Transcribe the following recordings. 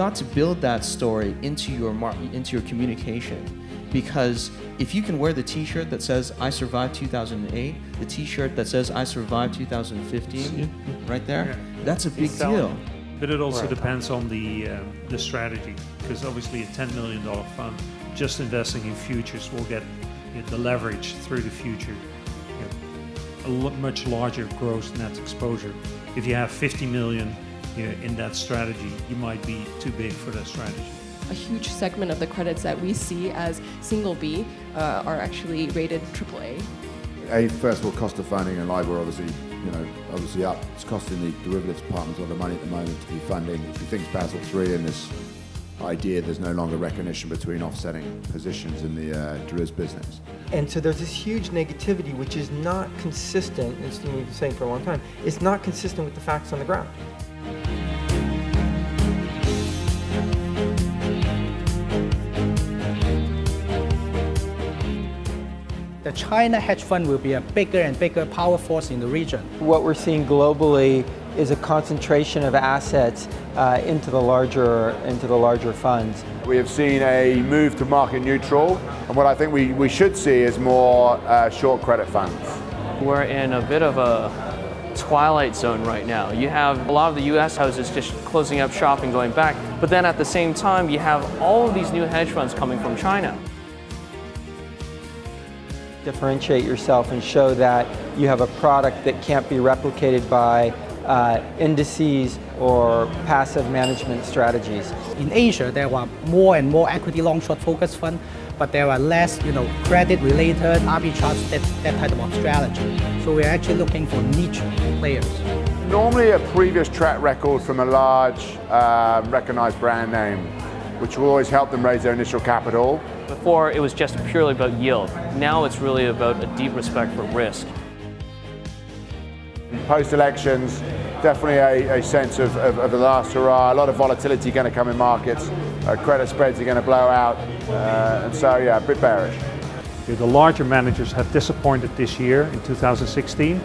got to build that story into your communication. Because if you can wear the t-shirt that says, I survived 2008, the t-shirt that says, I survived 2015, right there, that's a big deal. But it also depends on the strategy, because obviously a $10 million fund, just investing in futures will get the leverage through the future, a much larger gross net exposure. If you have 50 million in that strategy, you might be too big for that strategy. A huge segment of the credits that we see as single B are actually rated AAA. First of all, cost of funding and LIBOR obviously up. It's costing the derivatives departments a lot of money at the moment to be funding. If you think Basel III and this idea, there's no longer recognition between offsetting positions in the derivatives business. And so there's this huge negativity which is not consistent, as we've been saying for a long time, it's not consistent with the facts on the ground. The China hedge fund will be a bigger and bigger power force in the region. What we're seeing globally is a concentration of assets into the larger funds. We have seen a move to market neutral, and what I think we should see is more short credit funds. We're in a bit of a twilight zone right now. You have a lot of the US houses just closing up shop and going back, but then at the same time you have all of these new hedge funds coming from China. Differentiate yourself and show that you have a product that can't be replicated by indices or passive management strategies. In Asia, there are more and more equity long-short focused funds, but there are less, credit-related arbitrage, that type of strategy. So we're actually looking for niche players. Normally a previous track record from a large recognized brand name, which will always help them raise their initial capital. Before, it was just purely about yield. Now it's really about a deep respect for risk. Post-elections, definitely a sense of the last hurrah. A lot of volatility going to come in markets. Credit spreads are going to blow out. And so, yeah, a bit bearish. The larger managers have disappointed this year in 2016.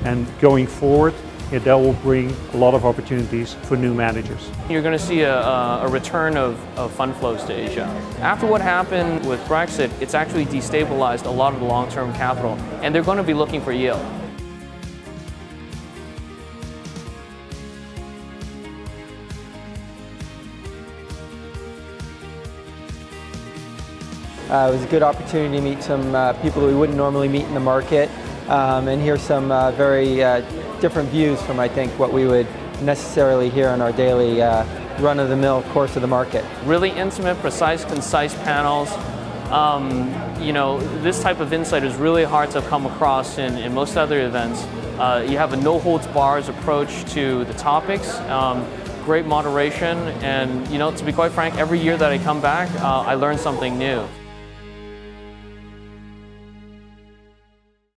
And going forward, that will bring a lot of opportunities for new managers. You're going to see a return of fund flows to Asia. After what happened with Brexit, it's actually destabilized a lot of the long-term capital, and they're going to be looking for yield. It was a good opportunity to meet some people we wouldn't normally meet in the market and hear some very different views from, I think, what we would necessarily hear on our daily run-of-the-mill course of the market. Really intimate, precise, concise panels. This type of insight is really hard to come across in most other events. You have a no-holds-bars approach to the topics. Great moderation, and to be quite frank, every year that I come back, I learn something new.